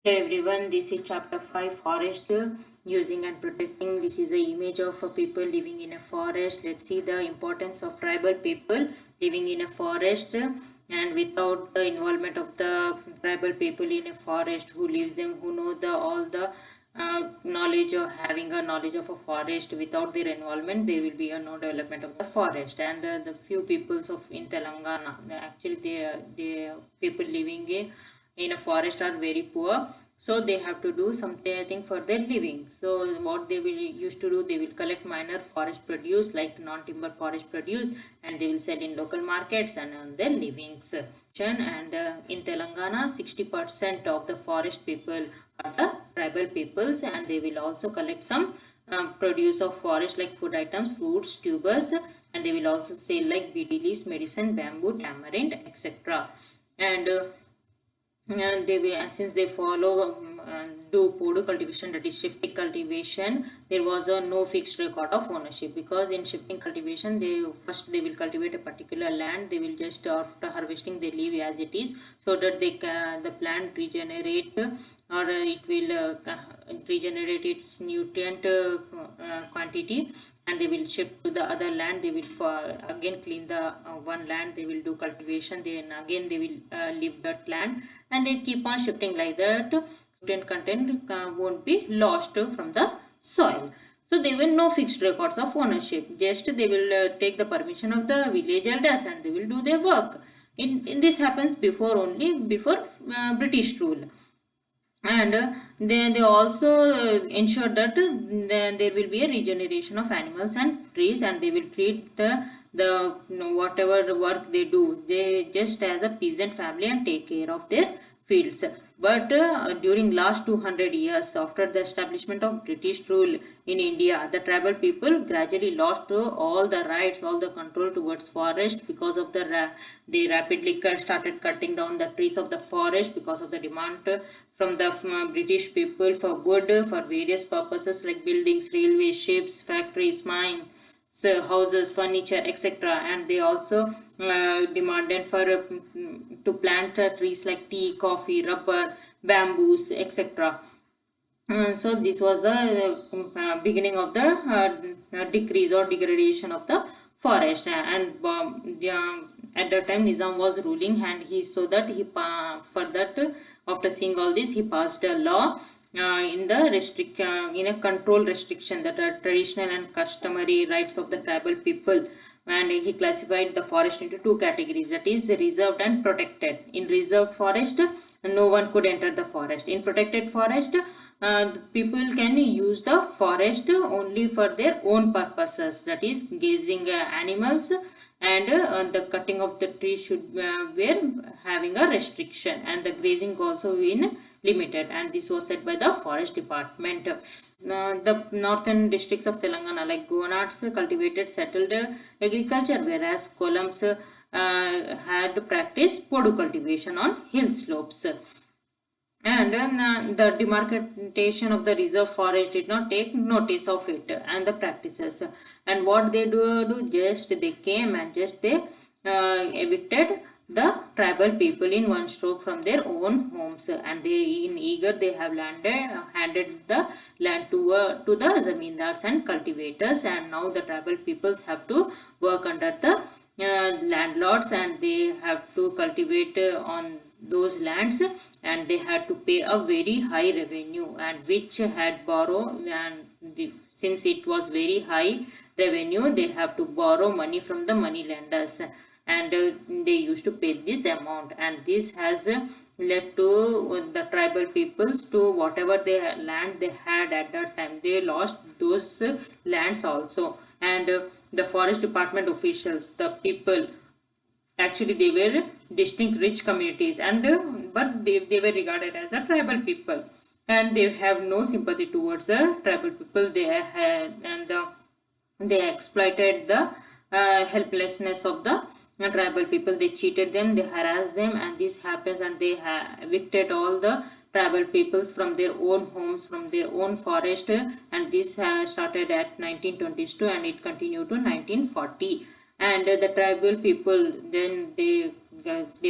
Hey everyone, this is chapter 5 forest using and protecting. This is an image of people living in a forest. Let's see the importance of tribal people living in a forest, and without the involvement of the tribal people in a forest who lives them, who know the all the knowledge of having a knowledge of a forest. Without their involvement there will be a no development of the forest. And the few peoples of in Telangana, actually they people living in a forest are very poor, so they have to do something for their living. So what they will used to do, they will collect minor forest produce like non-timber forest produce, and they will sell in local markets and earn their livings. And in Telangana 60% of the forest people are the tribal peoples, and they will also collect some produce of forest like food items, fruits, tubers, and they will also sell like betel leaves, medicine, bamboo, tamarind, etc. And they will, since they follow do podu cultivation, that is shifting cultivation, there was a no fixed record of ownership, because in shifting cultivation they will cultivate a particular land. They will just after harvesting they leave as it is, so that they can the plant regenerate, or it will regenerate its nutrient quantity, and they will shift to the other land. They will again clean the one land, they will do cultivation, then again they will leave that land, and they keep on shifting like that. Nutrient content won't be lost from the soil. So there were no fixed records of ownership, just they will take the permission of the village elders and they will do their work. In this happens before British rule. And they also ensure that there will be a regeneration of animals and trees, and they will treat the whatever work they do, they just as a peasant family and take care of their fields. But during last 200 years after the establishment of British rule in India, the tribal people gradually lost all the rights, all the control towards forest, because of they rapidly started cutting down the trees of the forest because of the demand from the British people for wood for various purposes like buildings, railways, ships, factories, mines, houses, furniture, etc. And they also demanded for to plant trees like tea, coffee, rubber, bamboos, etc. So this was the beginning of the decrease or degradation of the forest. And at that time Nizam was ruling, and he so that he for that after seeing all this, he passed a law in the in a control restriction that are traditional and customary rights of the tribal people. And he classified the forest into two categories, that is reserved and protected. In reserved forest no one could enter the forest. In protected forest the people can use the forest only for their own purposes, that is grazing animals, and the cutting of the tree should were having a restriction, and the grazing also in limited, and this was set by the forest department. The northern districts of Telangana like Gonats cultivated settled agriculture, whereas Kolams had practiced podu cultivation on hill slopes. And the demarcation of the reserve forest did not take notice of it and the practices. And what they do just they came and just they evicted the tribal people in one stroke from their own homes, and they in eager they have handed the land to the zamindars and cultivators, and now the tribal peoples have to work under the landlords, and they have to cultivate on those lands, and they had to pay a very high revenue, and which had borrow, and since it was very high revenue they have to borrow money from the money lenders, and they used to pay this amount. And this has led to the tribal peoples to whatever land they had at that time, they lost those lands also. And the forest department officials, the people, actually they were distinct rich communities, and but they were regarded as a tribal people, and they have no sympathy towards the tribal people. They had, and they exploited the helplessness of the tribal people. They cheated them, they harassed them, and this happens, and they evicted all the tribal peoples from their own homes, from their own forest, and this started at 1922 and it continued to 1940. And the tribal people then they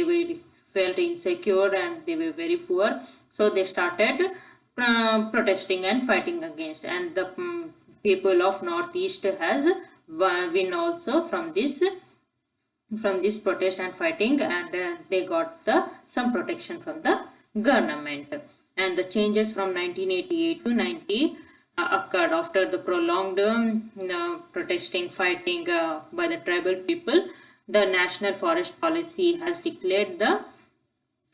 were felt insecure and they were very poor, so they started protesting and fighting against, and the people of northeast has win also from this protest and fighting, and they got some protection from the government. And the changes from 1988 to 90 occurred after the prolonged protesting fighting by the tribal people. The national forest policy has declared the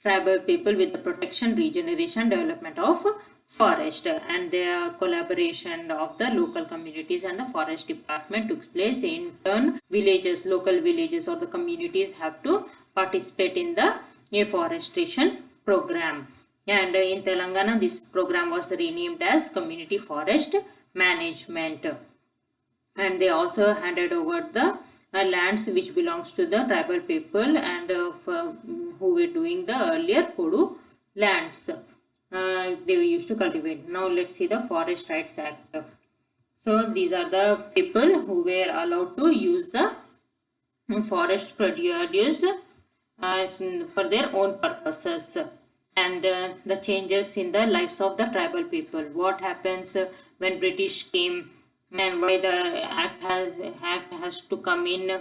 tribal people with the protection, regeneration, development of forest, and the collaboration of the local communities and the forest department took place. In turn, local villages or the communities have to participate in the afforestation program. And in Telangana, this program was renamed as Community Forest Management. And they also handed over the lands which belongs to the tribal people and who were doing the earlier Kodu lands. They used to cultivate. Now let's see the Forest Rights Act. So these are the people who were allowed to use the forest produce for their own purposes. And the changes in the lives of the tribal people. What happens when British came, and why the act has to come in.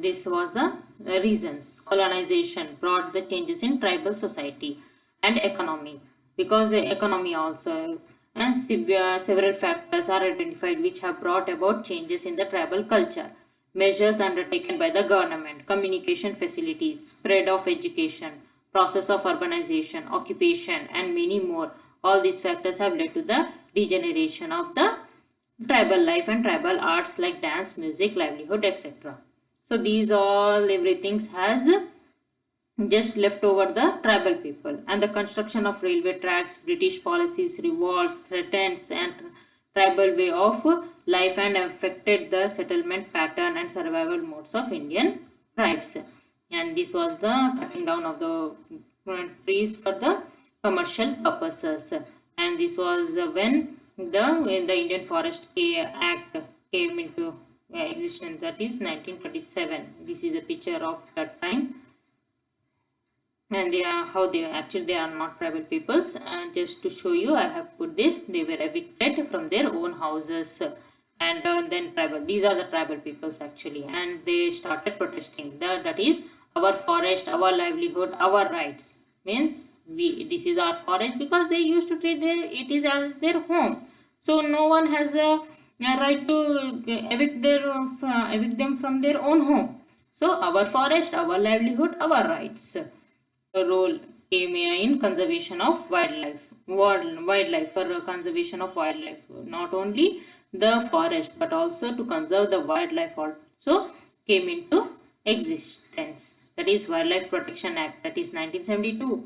This was the reasons. Colonization brought the changes in tribal society and economy, because the economy also, and several factors are identified which have brought about changes in the tribal culture. Measures undertaken by the government, communication facilities, spread of education, process of urbanization, occupation, and many more. All these factors have led to the degeneration of the tribal life and tribal arts like dance, music, livelihood, etc. So these all everything has just left over the tribal people. And the construction of railway tracks, British policies, revolts, threats, and tribal way of life and affected the settlement pattern and survival modes of Indian tribes. And this was the cutting down of the trees for the commercial purposes. And this was when the Indian Forest Act came into existence, that is 1937. This is a picture of that time. And they are how they actually they are not tribal peoples. And just to show you, I have put this. They were evicted from their own houses, and then tribal. These are the tribal peoples actually, and they started protesting. That is our forest, our livelihood, our rights. Means this is our forest, because they used to treat it is as their home. So no one has a right to evict them from their own home. So our forest, our livelihood, our rights. Role came in conservation of wildlife for conservation of wildlife, not only the forest but also to conserve the wildlife also came into existence. That is Wildlife Protection Act, that is 1972.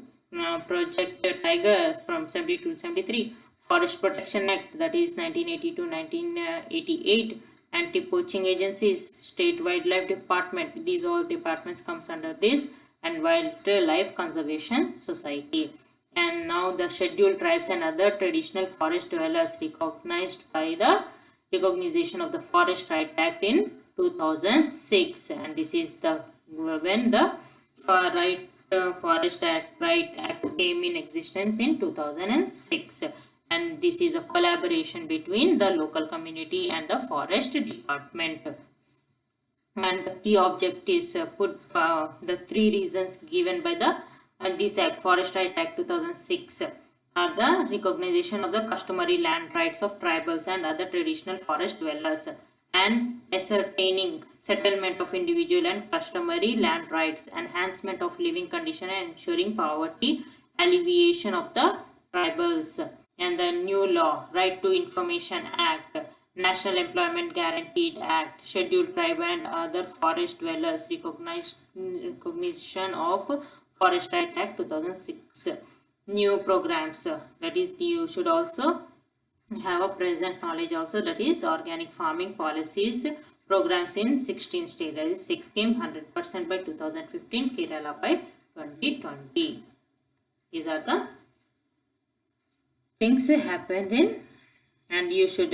Project Tiger from 72 to 73. Forest Protection Act, that is 1980 to 1988. Anti-poaching agencies, State Wildlife Department, these all departments comes under this, and Wildlife Conservation Society. And now the scheduled tribes and other traditional forest dwellers recognized by the recognition of the Forest Right Act in 2006. And this is the when the Forest Right Act came in existence in 2006. And this is a collaboration between the local community and the forest department. And the key objectives put the three reasons given by the this Act, Forest Right Act 2006, are the recognition of the customary land rights of tribals and other traditional forest dwellers, and ascertaining settlement of individual and customary land rights, enhancement of living condition, and ensuring poverty alleviation of the tribals. And the new law, Right to Information Act, National Employment Guaranteed Act, Scheduled Tribe and other forest dwellers recognition of Forest Right Act 2006. New programs, that is you should also have a present knowledge also, that is organic farming policies programs in 16 states, that is Sikkim 100% by 2015, Kerala by 2020. These are the things happened in, and you should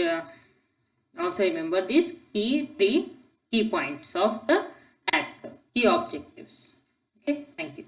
also remember these three key points of the act, key objectives. Okay, thank you.